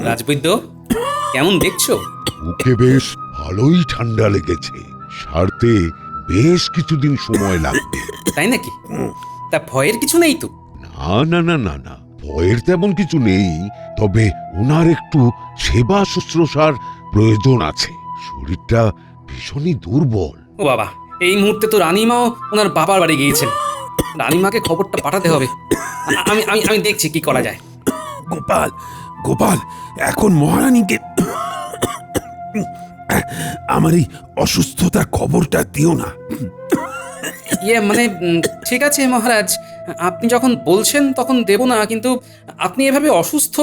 রাজবৈদ্য, কেমন দেখছো? ওকে বেশ ভালোই ঠান্ডা লেগেছে, সারতে বেশ কিছুদিন সময় লাগবে। তাই নাকি? তা ভয়ের কিছু নেই তো? না না না না না, ভয়ের তেমন কিছু নেই, তবে ওনার একটু সেবা শুশ্রূষার প্রয়োজন আছে। শরীরটা ভীষণই দুর্বল। ও বাবা, এই মুহূর্তে তো রানীমাও ওনার বাবার বাড়ি গিয়েছেন। রানীমাকে খবরটা পাঠাতে হবে। আমি আমি আমি দেখছি কি করা যায়। গোপাল, গোপাল, এখন মহারানীকে আমার এই অসুস্থতার খবরটা দিও না। মানে ঠিক আছে মহারাজ, আপনি যখন বলছেন তখন দেব না, কিন্তু আপনি এভাবে অসুস্থ,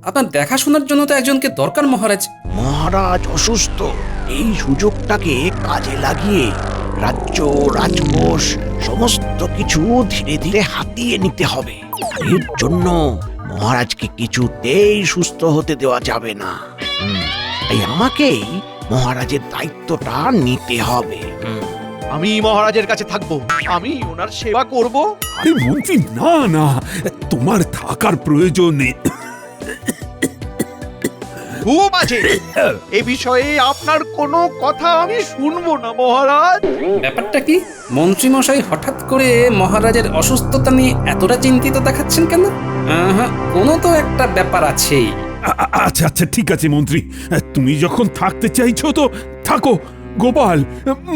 আপনার দেখাশোনার জন্য তো একজনকে দরকার মহারাজ। মহারাজ অসুস্থ, এই সুযোগটাকে কাজে লাগিয়ে রাজ্য রাজকোষ সমস্ত কিছু ধীরে ধীরে হাতিয়ে নিতে হবে। আর এর জন্য মহারাজকে কিছুতেই সুস্থ হতে দেওয়া যাবে না। তাই আমাকেই মহারাজের দায়িত্বটা নিতে হবে। আমি মহারাজের কাছে থাকবো, আমি ওনার সেবা করব। আরে মন্ত্রী, না না, তোমার থাকার প্রয়োজন নেই। খুব আছে, এ বিষয়ে আপনার কোনো কথা আমি শুনবো না মহারাজ। ব্যাপারটা কি? মন্ত্রীমশাই হঠাৎ করে মহারাজের অসুস্থতা নিয়ে এতটা চিন্তিত দেখাচ্ছেন কেন? কোনো তো একটা ব্যাপার আছেই। আচ্ছা আচ্ছা, ঠিক আছে মন্ত্রী, তুমি যখন থাকতে চাইছো তো থাকো। গোপাল,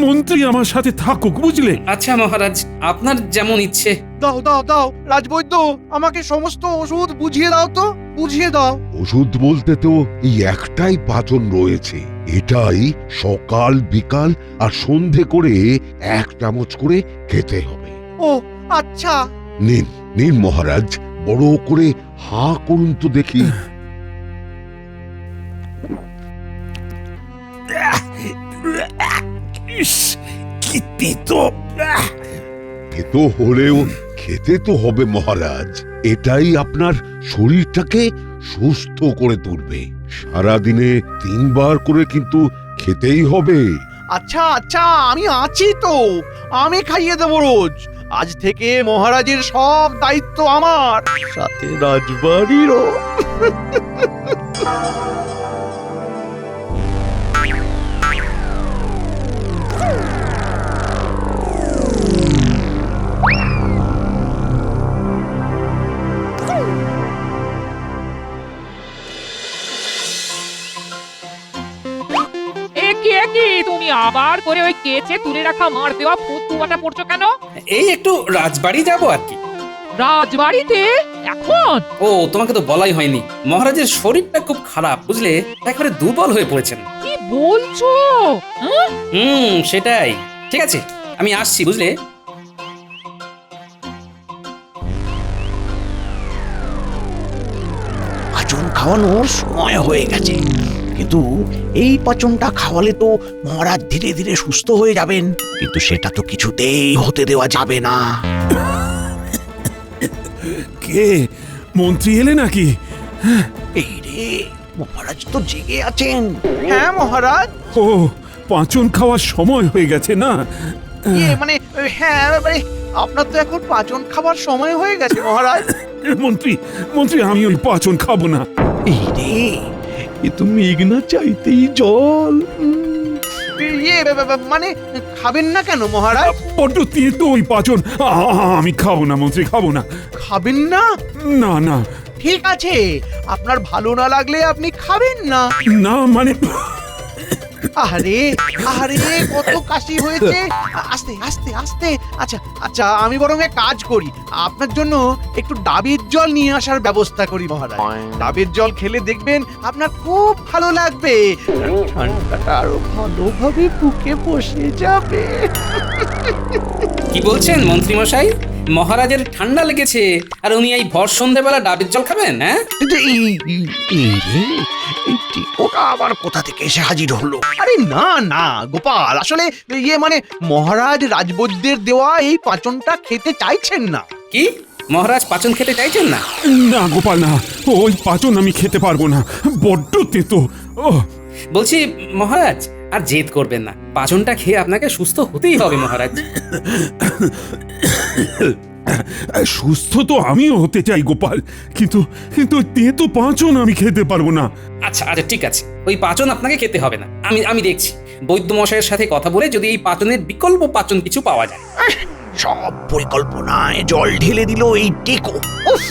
মন্ত্রী আমার সাথে থাকুক, বুঝলে? আচ্ছা মহারাজ, আপনার যেমন ইচ্ছে। দাও দাও দাও রাজবৈদ্য, আমাকে সমস্ত ওষুধ বুঝিয়ে দাও তো, বুঝিয়ে দাও। ওষুধ বলতে তো এই একটাই পাচন রয়েছে, এটাই সকাল বিকাল আর সন্ধে করে 1 চামচ করে খেতে হবে। ও আচ্ছা। নিন নিন মহারাজ, বড় করে হাঁ করুন তো দেখি। ইস, কি তিতো! খেতে হলেও খেতে তো হবে মহারাজ, এটাই আপনার শরীরটাকে সুস্থ করে তুলবে। সারাদিনে 3 বার করে কিন্তু খেতেই হবে। আচ্ছা আচ্ছা, আমি আছি তো, আমি খাইয়ে দেবো রোজ। আজ থেকে মহারাজের সব দায়িত্ব আমার, সাথে রাজবাড়িরও। তুমি আবার করে ওই কেচে তুলে রাখা মার দেওয়া ফতুয়াটা পড়ছো কেন? এই একটু রাজবাড়ি যাব আর কি। রাজবাড়িতে এখন? ও, তোমাকে তো বলাই হয়নি, মহারাজের শরীরটা খুব খারাপ, বুঝলে, একেবারে দুর্বল হয়ে পড়েছেন। কি বলছো? সেটাই। ঠিক আছে, আমি আসছি, বুঝলে। পাচন খাওয়ানোর সময় হয়ে গেছে, কিন্তু এই পাচনটা খাওয়ালে তো মহারাজ ধীরে ধীরে সুস্থ হয়ে যাবেন, কিন্তু সেটা তো কিছুতেই হতে দেওয়া যাবে না। কে? মন্ত্রী এলে নাকি? এই রে, মহারাজ তো জেগে আছেন। হ্যাঁ মহারাজ। ও, পাচন খাওয়ার সময় হয়ে গেছে না? মানে হ্যাঁ, মানে আপনার তো এখন পাচন খাবার সময় হয়ে গেছে মহারাজ। মন্ত্রী, মন্ত্রী, আমি ওই পাচন খাবো না। এই রে, এ তো মেঘনা চাইতেই জল। মানে খাবেন না কেন মহারাজ? বড্ড তেতো ওই পাচন, আমি খাবো না মন্ত্রী, খাবো না। খাবেন না? না না ঠিক আছে, আপনার ভালো না লাগলে আপনি খাবেন না। না, মানে আরে আরে, কত কাশি হয়েছে। আস্তে আস্তে আস্তে। আচ্ছা আচ্ছা, আমি বরং এক কাজ করি, আপনার জন্য একটু ডাবের জল নিয়ে আসার ব্যবস্থা করি মহারাজ। ডাবের জল খেলে দেখবেন আপনার খুব ভালো লাগবে, ঠান্ডাটা আরো ভালোভাবে বুকে বসে যাবে। কি বলছেন মন্ত্রীমশাই? মহারাজের ঠান্ডা লেগেছে আর উনি এই ভর সন্ধ্যেবেলা ডাবের জল খাবেন? হ্যাঁ, কিন্তু এই রে, ওটা আবার কোথা থেকে এসে হাজির হলো? আরে না না গোপাল, আসলে মানে মহারাজ রাজবৈদ্যের দেওয়া এই পাচনটা খেতে চাইছেন না। কি মহারাজ পাচন খেতে চাইছেন না? না গোপাল, না, ওই পাচন আমি খেতে পারবো না, বড্ড তেতো। বলছি মহারাজ, আর জেদ করবেন না, পাচনটা খেয়ে আপনাকে সুস্থ হতেই হবে মহারাজ। সুস্থ তো আমিও হতে চাই গোপাল, কিন্তু কিন্তু তেতো পাঁচন আমি খেতে পারবো না। আচ্ছা আচ্ছা ঠিক আছে, ওই পাচন আপনাকে খেতে হবে না, আমি দেখছি বৈদ্য মশাইয়ের সাথে কথা বলে যদি এই পাচনের বিকল্প পাচন কিছু পাওয়া যায়। সব পরিকল্পনায় জল ঢেলে দিল এই টেকো। উফ!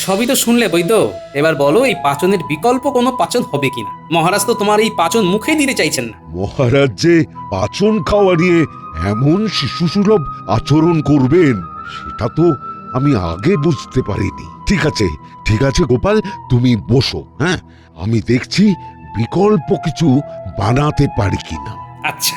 সবই তো শুনলে বৈদ্য, এবার বলো এই পাচনের বিকল্প কোনো পাচন হবে কিনা। মহারাজ তো তোমার এই পাচন মুখে দিতে চাইছেন না। মহারাজ যে পাচন খাওয়া নিয়ে এমন শিশুসুলভ আচরণ করবেন সেটা তো আমি আগে বুঝতে পারিনি। ঠিক আছে গোপাল, তুমি বসো। হ্যাঁ, আমি দেখছি বিকল্প কিছু বানাতে পারি কিনা। আচ্ছা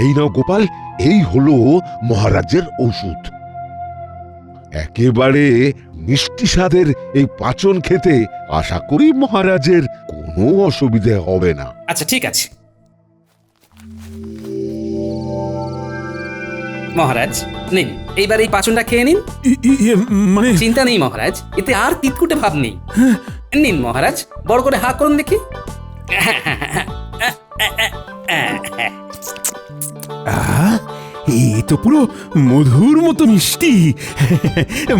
এই নাও গোপাল, এই হলো মহারাজের ওষুধ। একেবারে মিষ্টি স্বাদের এই পাচন খেতে আশা করি মহারাজের কোনো অসুবিধে হবে না। আচ্ছা ঠিক আছে মহারাজ, নিন এইবার এই পাচনটা খেয়ে নিন। মানে চিন্তা নেই মহারাজ, এতে আর তিতকুটে ভাব নেই। নিন মহারাজ, বড় করে হাঁ করুন দেখি। এ তো পুরো মধুর মতো মিষ্টি।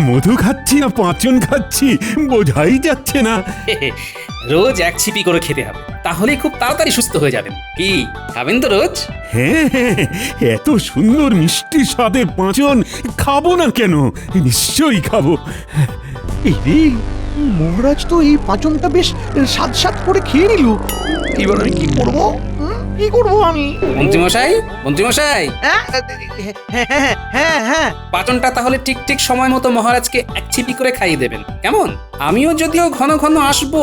মধু খাচ্ছি না পাঁচন খাচ্ছি বোঝাই যাচ্ছে না। রোজ এক ছিপি করে খেতে হবে, তাহলে খুব তাড়াতাড়ি সুস্থ হয়ে যাবেন। কি খাবেন তো রোজ? হ্যাঁ, এত সুন্দর মিষ্টি স্বাদের পাঁচন খাবো না কেন, নিশ্চয়ই খাবো। এই রে, মহারাজ তো এই পাচনটা বেশ স্বাদ স্বাদ করে খেয়ে নিল। এবার আমি কি করব? কি করব আমি? মন্ত্রীমশাই হ্যাঁ হ্যাঁ হ্যাঁ হ্যাঁ, পাচনটা তাহলে ঠিক ঠিক সময় মতো মহারাজকে এক ছিপি করে খাইয়ে দেবেন, কেমন? আমিও যদিও ঘন ঘন আসবো,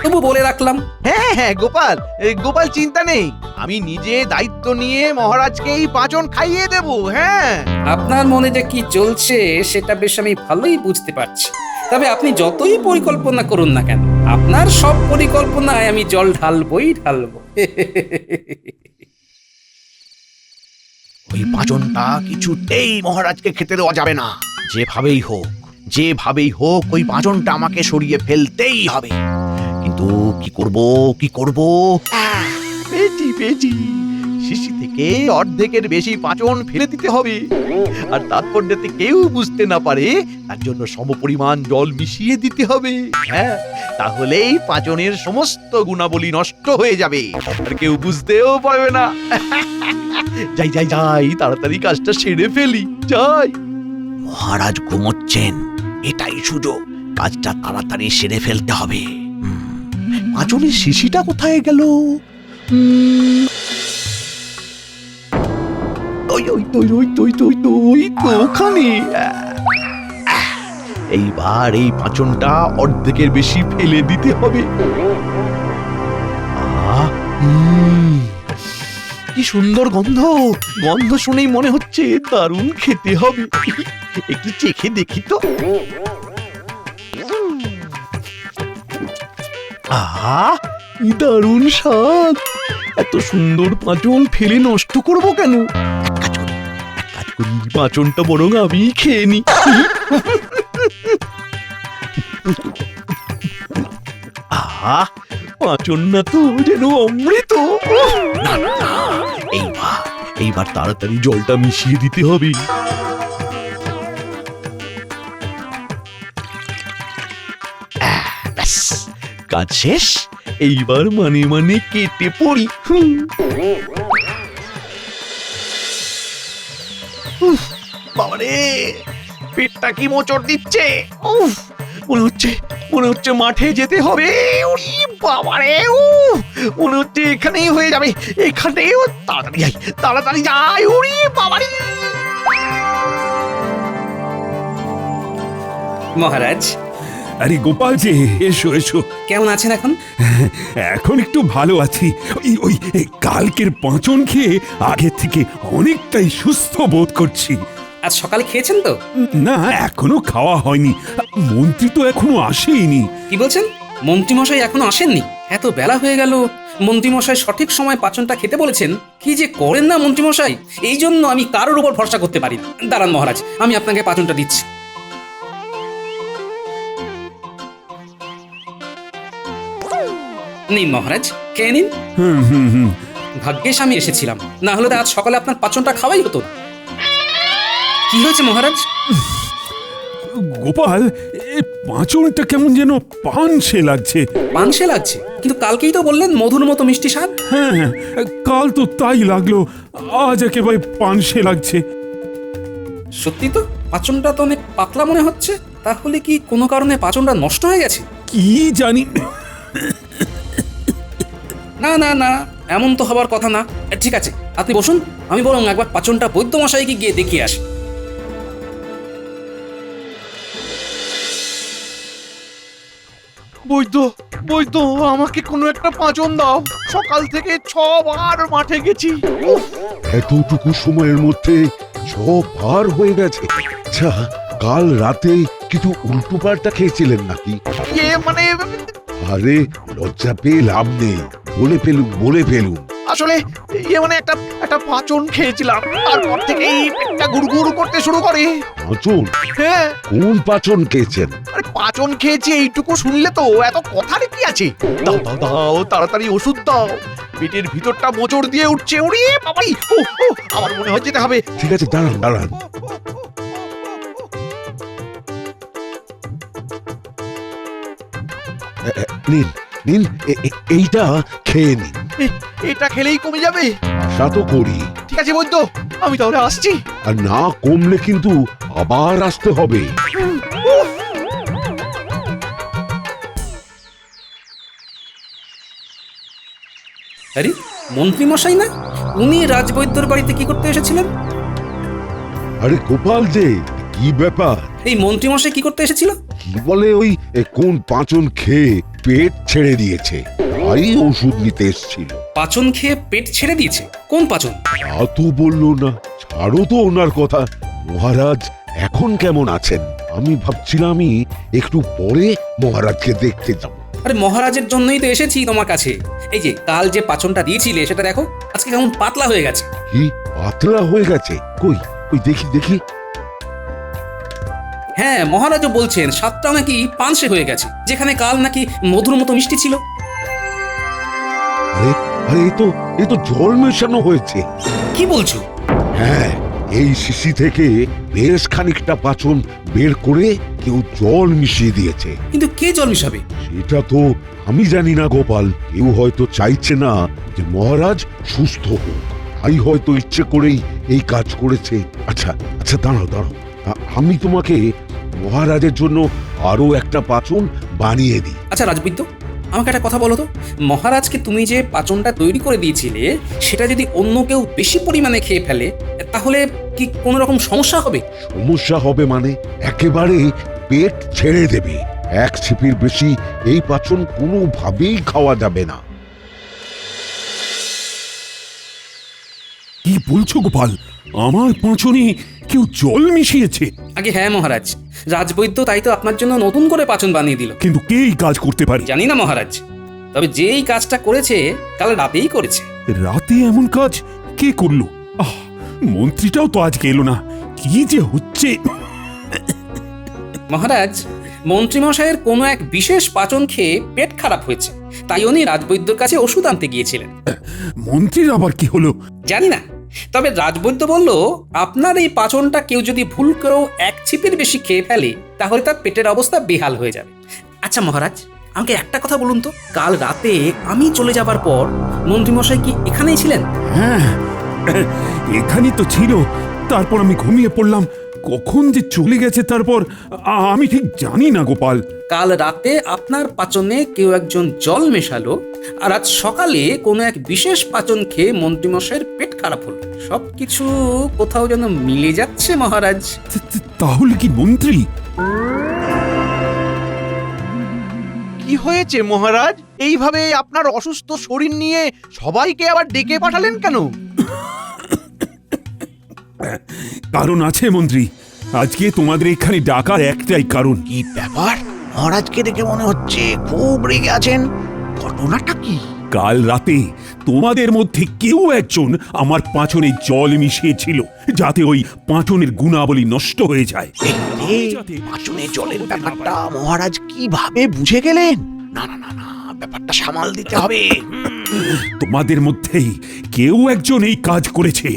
তবু বলে রাখলাম। হ্যাঁ হ্যাঁ গোপাল, গোপাল চিন্তা নেই, আমি নিজে দায়িত্ব নিয়ে মহারাজকে এই পাচন খাইয়ে দেব। হ্যাঁ, আপনার মনে যে কি চলছে সেটা বেশ আমি ভালোই বুঝতে পারছি। তবে আপনি যতই পরিকল্পনা করুন না কেন, আপনার সব পরিকল্পনায় আমি জল ঢালবই ঢালবো। ওই পাচনটা কিছুতেই মহারাজকে খেতে দেওয়া যাবে না। যেভাবেই হোক ওই পাচনটা আমাকে সরিয়ে ফেলতেই হবে। কিন্তু কি করব? পেয়েছি, শিশি থেকে অর্ধেকের বেশি পাচন ফেলে দিতে হবে, আর তারপর যাতে কেউ বুঝতে না পারে তার জন্য সমপরিমাণ জল মিশিয়ে দিতে হবে। হ্যাঁ, তাহলেই পাচনের সমস্ত গুণাবলী নষ্ট হয়ে যাবে, আর কেউ বুঝতেও পারবে না। যাই তাড়াতাড়ি কাজটা সেরে ফেলি, যাই। মহারাজ ঘুমোচ্ছেন, এটাই সুযোগ, কাজটা তাড়াতাড়ি সেরে ফেলতে হবে। পাচনের শিশিটা কোথায় গেল? ওখানে। এইবার এই পাচনটা অর্ধেকের বেশি ফেলে দিতে হবে। কি সুন্দর গন্ধ শুনেই মনে হচ্ছে দারুণ খেতে হবে। একটু চেখে দেখি তো। কি দারুণ স্বাদ! এত সুন্দর পাঁচন ফেলে নষ্ট করব কেন? এক কাজ করি, পাঁচনটা বরং আমি খেয়ে নি। পাঁচন না তো যেন অমৃত। এইবার তাড়াতাড়ি জলটা মিশিয়ে দিতে হবে। ব্যাস, কাজ শেষ। এইবার মানে কেটে পড়ি। বাবারে, পেটটা কি মোচড় দিচ্ছে। মনে হচ্ছে মাঠে যেতে হবে। ওরে বাবারে, মনে হচ্ছে এখানেই হয়ে যাবে। এখানেও তাড়াতাড়ি যাই। ওরে বাবারে। মহারাজ, আরে গোপাল যে, এসো এসো। কেমন আছেন এখন? এখন একটু ভালো আছি। ওই কালকের পাঁচন খেয়ে আগে থেকে অনেকটাই সুস্থ বোধ করছি। আজ সকালে খেয়েছেন তো? না, এখনো খাওয়া হয়নি। মন্ত্রী তো এখনো আসেনি। কি বলছেন? মন্ত্রীমশাই এখনো আসেননি? এত বেলা হয়ে গেল, মন্ত্রীমশাই সঠিক সময় পাচনটা খেতে বলেছেন, কি যে করেন না মন্ত্রীমশাই, এই জন্য আমি কারোর উপর ভরসা করতে পারি না। দাঁড়ান মহারাজ, আমি আপনাকে পাচনটা দিচ্ছি। নিন মহারাজ, খেয়ে নিন। হুম হুম হুম ভাগ্যেশ আমি এসেছিলাম, না হলে তো আজ সকালে আপনার পাচনটা খাওয়াই হতো না। কি হয়েছে মহারাজ? গোপাল, এ পাঁচনটা কেমন যেন পানসে লাগছে। পানসে লাগছে? কিন্তু কালকেই তো বললেন মধুর মতো মিষ্টি স্বাদ। হ্যাঁ হ্যাঁ, কাল তো তাই লাগলো, আজ একেবারে পানসে লাগছে। সত্যি তো, পাচনটা তো অনেক পাতলা মনে হচ্ছে। তাহলে কি কোনো কারণে পাচনটা নষ্ট হয়ে গেছে? কি জানি। না না না, এমন তো হবার কথা না। ঠিক আছে, আপনি বসুন, আমি বরং একবার পাচনটা বৈদ্যমশাইকে গিয়ে দেখিয়ে আসি। বৈদ্য, বৈদ্য, আমাকে কোনো একটা পাঁচন দাও। সকাল থেকে 6 বার মাঠে গেছি। উফ, এতটুকু সময়ের মধ্যে সব পার হয়ে গেছে। আচ্ছা, কাল রাতে কিছু উল্টো পাল্টা খেয়েছিলেন নাকি? মানে আরে লজ্জা পেয়ে লাভ নেই, বলে ফেলুন। আসলে মানে একটা পাঁচন খেয়েছিলাম, তারপর থেকেই পেটটা গুড়গুড় করতে শুরু করে। পাচন? হ্যাঁ, কোন পাচন খেয়েছেন? আরে পাঁচন খেয়েছি এইটুকু শুনলে তো এত কথার কি আছে? দাও দাও দাও, তাড়াতাড়ি ওষুধ দাও। পেটের ভিতরটা মোচড় দিয়ে উঠছে। ওরে বাবাই, আমার মনে হয় যেতে হবে। ঠিক আছে, দাঁড়ান। নিন, এইটা খেয়ে নিন। এটা খেলেই কমে যাবে? আশা তো করি। ঠিক আছে বৈদ্য, আমি তাহলে আসছি। আর না কমলে কিন্তু আবার আসতে হবে। আরে মন্ত্রীমশাই না? উনি রাজবৈদ্যর বাড়িতে কি করতে এসেছিলেন? আরে গোপাল যে, কি ব্যাপার? এই মন্ত্রীমশাই কি করতে এসেছিল? কি বলে ওই কোন পাচন খেয়ে পেট ছেড়ে দিয়েছে, তাই ওষুধ নিতে এসেছিল। পাচন খেয়ে পেট ছেড়ে দিয়েছে? কোন পাচন? তা তো বললো না। ছাড়ো তো ওনার কথা। মহারাজ এখন কেমন আছেন? আমি ভাবছিলামই একটু পরে মহারাজকে দেখতে যাব। আরে মহারাজের জন্যই তো এসেছি তোমার কাছে। এই যে কাল যে পাচনটা দিয়েছিলে সেটা দেখো, আজকে কেমন পাতলা হয়ে গেছে। কি পাতলা হয়ে গেছে? কই দেখি। হ্যাঁ, মহারাজও বলছেন স্বাদটা নাকি পানসে হয়ে গেছে, যেখানে কাল নাকি মধুর মতো মিষ্টি ছিল। আরে আরে এ তো জল মেশানো হয়েছে। কি বলছো? হ্যাঁ, এই শিশি থেকে বেশ খানিকটা পাচন বের করে কেউ জল মিশিয়ে দিয়েছে। কিন্তু কে জল মিশাবে? সেটা তো আমি জানি না গোপাল। কেউ হয়তো চাইছে না যে মহারাজ সুস্থ হোক, তাই হয়তো ইচ্ছে করেই এই কাজ করেছে। আচ্ছা দাঁড়াও, আমি তোমাকে মহারাজের জন্য আরো একটা পাচন বানিয়ে দিই। আচ্ছা রাজবৈদ্য, আমাকে একটা কথা বলো তো, মহারাজকে তুমি যে পাচনটা তৈরি করে দিয়েছিলে সেটা যদি অন্য কেউ বেশি পরিমাণে খেয়ে ফেলে, তাহলে কি কোনো রকম সমস্যা হবে? সমস্যা হবে মানে? একেবারে পেট ছেড়ে দেবে। এক ছিপির বেশি এই পাচন কোনোভাবেই খাওয়া যাবে না। কি বলছো গোপাল? আমার পাঁচনে কেউ জল মিশিয়েছে? আগে হ্যাঁ মহারাজ, রাজবৈদ্য তাই তো আপনার জন্য নতুন করে পাচন বানিয়ে দিল। কিন্তু কে এই কাজ করতে পারে? জানি না মহারাজ, তবে যেই কাজটা করেছে কাল রাতেই করেছে। রাতে এমন কাজ কে করলো? মন্ত্রীটাও তো আজকে এলো না। কি যে হচ্ছে! মহারাজ, মন্ত্রীমশাইয়ের কোনো এক বিশেষ পাচন খেয়ে পেট খারাপ হয়েছে, তাই উনি রাজবৈদ্যর কাছে ওষুধ আনতে গিয়েছিলেন। মন্ত্রীর আবার কি হলো? জানি না, তবে রাজবৈদ্য বলল আপনার এই পাচনটা কেউ যদি ভুল করেও এক ছিপির বেশি খেয়ে ফেলে তাহলে তার পেটের অবস্থা বেহাল হয়ে যাবে। আচ্ছা মহারাজ, আমাকে একটা কথা বলুন তো, কাল রাতে আমি চলে যাবার পর মন্ত্রীমশাই কি এখানেই ছিলেন? হ্যাঁ, এখানেই তো ছিল। তারপর আমি ঘুমিয়ে পড়লাম। কখন যে চলে গেছে তারপর আমি ঠিক জানি না গোপাল। কাল রাতে আপনার পাচনে কেউ একজন জল মেশালো, আর আজ সকালে কোনো এক বিশেষ পাচন খেয়ে মন্ত্রীমশাইয়ের পেট খারাপ হলো। সবকিছু কোথাও যেন মিলে যাচ্ছে মহারাজ। তাহলে কি মন্ত্রী? কি হয়েছে মহারাজ? এইভাবে আপনার অসুস্থ শরীর নিয়ে সবাইকে আবার ডেকে পাঠালেন কেন? কারণ আছে মন্ত্রী। আজকে তোমাদের এখানে ডাকার একটাই কারণ। কি ব্যাপার? মহারাজকে দেখে মনে হচ্ছে খুব রেগে আছেন। ঘটনাটা কি? কাল রাতে তোমাদের মধ্যে কেউ একজন আমার পাঁচনে জল মিশিয়েছিল, যাতে ওই পাঁচনের গুণাবলী নষ্ট হয়ে যায়। পাঁচনে জলের ব্যাপারটা মহারাজ কিভাবে বুঝে গেলেন? না না না না, ব্যাপারটা সামাল দিতে হবে। তোমাদের মধ্যেই কেউ একজন এই কাজ করেছে।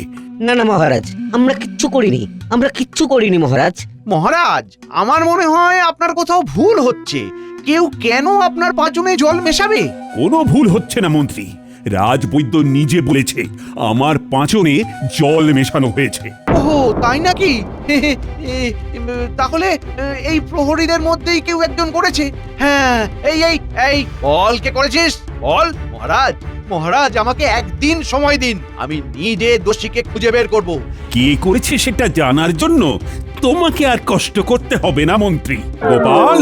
না না মহারাজ, আমরা কিচ্ছু করিনি মহারাজ। মহারাজ, আমার মনে হয় আপনার কোথাও ভুল হচ্ছে। কেউ কেন আপনার পাঁচনে জল মেশাবে? কোনো ভুল হচ্ছে না মন্ত্রী, রাজবৈদ্য নিজে বলেছে আমার পাঁচনে জল মেশানো হয়েছে। ওহো, তাই নাকি? তাহলে এই প্রহরীদের মধ্যেই কেউ একজন করেছে। হ্যাঁ, এই এই এই বল, কে করেছিস বল। মহারাজ, মহারাজ, আমাকে একদিন সময় দিন, আমি নিজে দোষীকে খুঁজে বের করব। কে করেছে সেটা জানার জন্য তোমাকে আর কষ্ট করতে হবে না মন্ত্রী। গোপাল,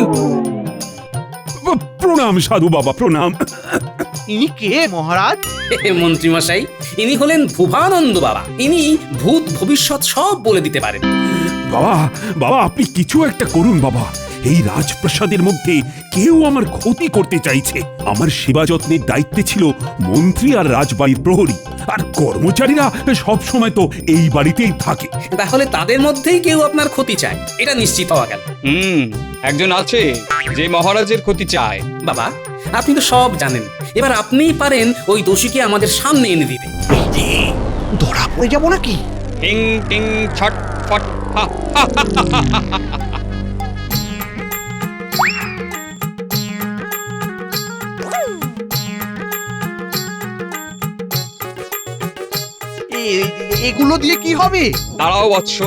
প্রণাম সাধু বাবা, প্রণাম। ইনি কে মহারাজ? মন্ত্রীমশাই, ইনি হলেন ভুবানন্দ বাবা। ইনি ভূত ভবিষ্যৎ সব বলে দিতে পারেন। বাবা, বাবা আপনি কিছু একটা করুন বাবা। এই রাজপ্রাসাদের মধ্যে কেউ আমার ক্ষতি করতে চাইছে। আমার সেবা যত্নের দায়িত্বে ছিল মন্ত্রী আর রাজবাড়ির প্রহরী, আর কর্মচারীরা সব সময় তো এই বাড়িতেই থাকে। তাহলে তাদের মধ্যেই কেউ আপনার ক্ষতি চায়, এটা নিশ্চিত হওয়া গেল। একজন আছে যে মহারাজের ক্ষতি চায়। বাবা, আপনি তো সব জানেন, এবার আপনিই পারেন ওই দোষীকে আমাদের সামনে এনে দিতে। এই যে, ধরা পড়ে যাবো নাকি? টিং টিং ছট ফট হা হা হা হা হা হা হা। এগুলো দিয়ে কি হবে? দাঁড়াও বৎস,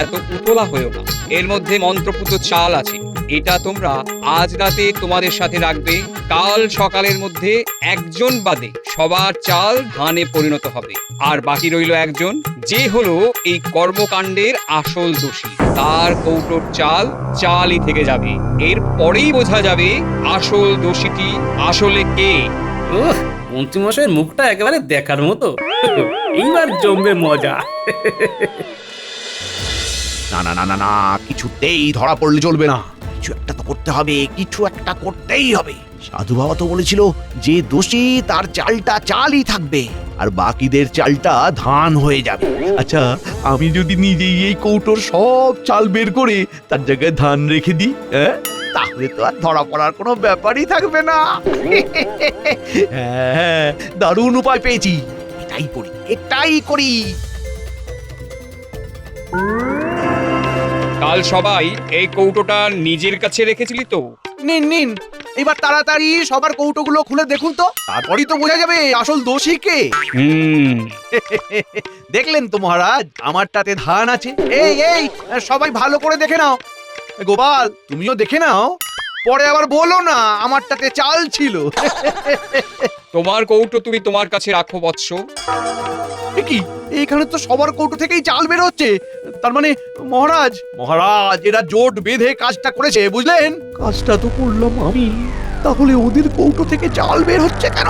এত উতলা হয়েও না। এর মধ্যে মন্ত্রপুত চাল আছে, এটা তোমরা আজ রাতে তোমাদের সাথে রাখবে। কাল সকালের মধ্যে একজন বাদে সবার চাল ধানে পরিণত হবে। আর বাকি রইল একজন, যে হলো এই কর্মকাণ্ডের আসল দোষী। তার কৌটোর চাল চালই থেকে যাবে। এর পরেই বোঝা যাবে আসল দোষীটি আসলে কে। ওহ, মন্ত্রীমশাইয়ের মুখটা একেবারে দেখার মতো। এইবার জমবে মজা। না না না না না, কিছুতেই ধরা পড়লে চলবে না। কিছু একটা তো করতে হবে, কিছু একটা করতেই হবে। সাধু বাবা তো বলেছিল যে দোষী তার চালটা চালই থাকবে, আর বাকিদের চালটা ধান হয়ে যাবে। আচ্ছা, আমি যদি নিজেই এই কৌটোর সব চাল বের করে তার জায়গায় ধান রেখে দিই, তাহলে তো আর ধরা পড়ার কোনো ব্যাপারই থাকবে না। হ্যাঁ, দারুণ উপায় পেয়েছি। এটাই করি, এটাই করি। কাল সবাই এই কৌটোটা নিজের কাছে রেখেছিলি তো? নিন নিন, এবার তাড়াতাড়ি সবার কৌটোগুলো খুলে দেখুন তো, তারপরই তো বোঝা যাবে আসল দোষী কে। দেখলেন তো মহারাজ, আমারটাতে ধান আছে। এই এই, সবাই ভালো করে দেখে নাও। গোপাল, তুমিও দেখে নাও, পরে আবার বলো না আমারটাতে চাল ছিল। তোমার কৌটো তুমি তোমার কাছে রাখো বৎস। কি, এইখানে তো সবার কৌটো থেকেই চাল বের হচ্ছে। তার মানে মহারাজ, মহারাজ এরা জোট বেঁধে কাজটা করেছে, বুঝলেন? কাজটা তো করলাম আমি, তাহলে ওদের কৌটো থেকে চাল বের হচ্ছে কেন?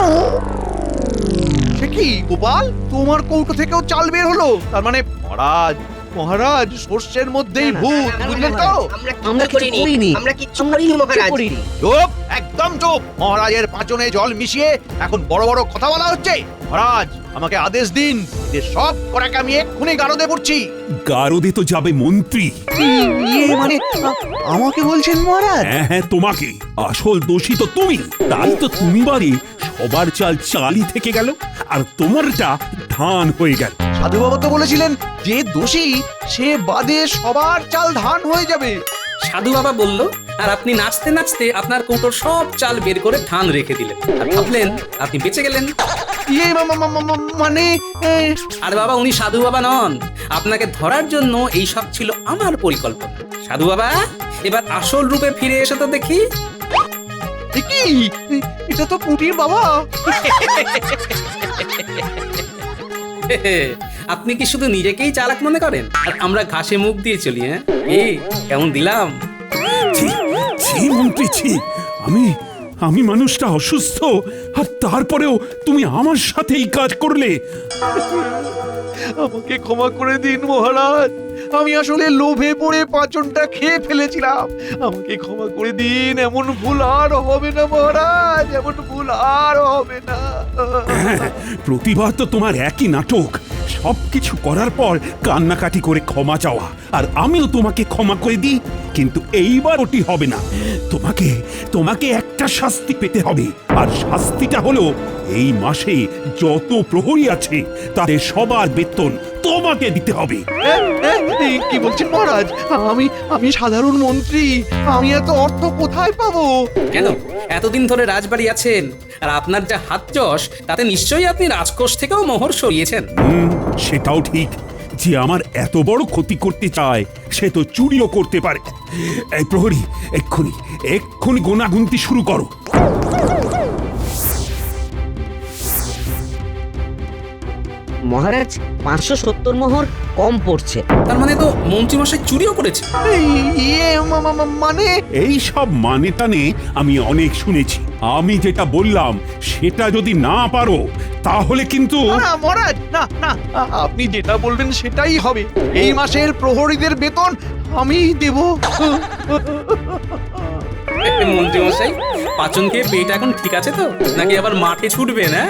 সে কি গোপাল, তোমার কৌটো থেকেও চাল বের হলো? তার মানে মহারাজ, মহারাজ সর্ষের মধ্যেই ভূত, বুঝলেন তো? আমরা করিনি, আমরা কিচ্ছু করিনি মহারাজ। চুপ, একদম চুপ। মহারাজের পাঁচনে জল মিশিয়ে এখন বড় বড় কথা বলা হচ্ছে। মহারাজ, আমাকে আদেশ দিন যে সব করাকে আমি এক্ষুনি গারদে পড়ছি। গারদে তো যাবে মন্ত্রী। মানে আমাকে বলছেন মহারাজ? হ্যাঁ হ্যাঁ, তোমাকে। আসল দোষী তো তুমি, তাই তো তুমি বাড়ি সবার চাল চালই থেকে গেল, আর তোমারটা ধান হয়ে গেল। সাধু বাবা তো বলেছিলেন যে দোষী সে বাদে সবার চাল ধান হয়ে যাবে। সাধু বাবা বলল, আর আপনি নাচতে নাচতে আপনার কৌটোর সব চাল বের করে ধান রেখে দিলেন, আর ভাবলেন আপনি বেঁচে গেলেন। মানে আর বাবা, উনি সাধু বাবা নন, আপনাকে ধরার জন্য এই সব ছিল আমার পরিকল্পনা। সাধু বাবা, এবার আসল রূপে ফিরে এসে তো দেখি। কি, এটা তো পুটির বাবা। আপনি কি শুধু নিজেকেই চালাক মনে করেন, আর আমরা ঘাসে মুখ দিয়ে চলি? হ্যাঁ, এই কেমন দিলাম? ছি, ছি মন্ত্রী, ছি। আমি মানুষটা অসুস্থ, আর তারপরেও তুমি আমার সাথে এই কাজ করলে। আমাকে ক্ষমা করে দিন মহারাজ, আমি আসলে লোভে পড়ে পাঁচনটা খেয়ে ফেলেছিলাম। আমাকে ক্ষমা করে দিন, এমন ভুল আর হবে না মহারাজ, এমন ভুল আর হবে না। প্রতিবার তো তোমার একই নাটক, সবকিছু করার পর কান্নাকাটি করে ক্ষমা চাওয়া, আর আমিও তোমাকে ক্ষমা করে দিই, কিন্তু এইবার ওটি হবে না। তোমাকে তোমাকে একটা শাস্তি পেতে হবে, আর শাস্তিটা হলো এই মাসে যত প্রহরী আছে তাদের সবার বেতন তোমাকে দিতে হবে। এই কি বলছেন মহারাজ? আমি আমি সাধারণ মন্ত্রী, আমি এত অর্থ কোথায় পাবো? কেন এতদিন ধরে রাজবাড়ি আছেন আর আপনার যা হাত যশ তাতে নিশ্চয়ই আপনি রাজকোষ থেকেও মোহর সরিয়েছেন। সেটাও ঠিক, যে আমার এত বড় ক্ষতি করতে চায় সে তো চুরিও করতে পারে। এই প্রহরী, এক্ষুনি এক্ষুনি গোনাগুনতি শুরু করো। মহারাজ 570 মোহর কম পড়ছে। তার মানে তো মন্ত্রীমশাই চুরিও করেছে। এই ইয়ে মানে এই সব মানে টানে আমি অনেক শুনেছি। আমি যেটা বললাম সেটা যদি না পারো তাহলে কিন্তু না মহারাজ, না না, আপনি যেটা বলবেন সেটাই হবে। এই মাসের প্রহরীদের বেতন আমি দেব। মন্ত্রীমশাই পাচন খেয়ে পেট এখন ঠিক আছে তো, নাকি আবার মাঠে ছুটবে না?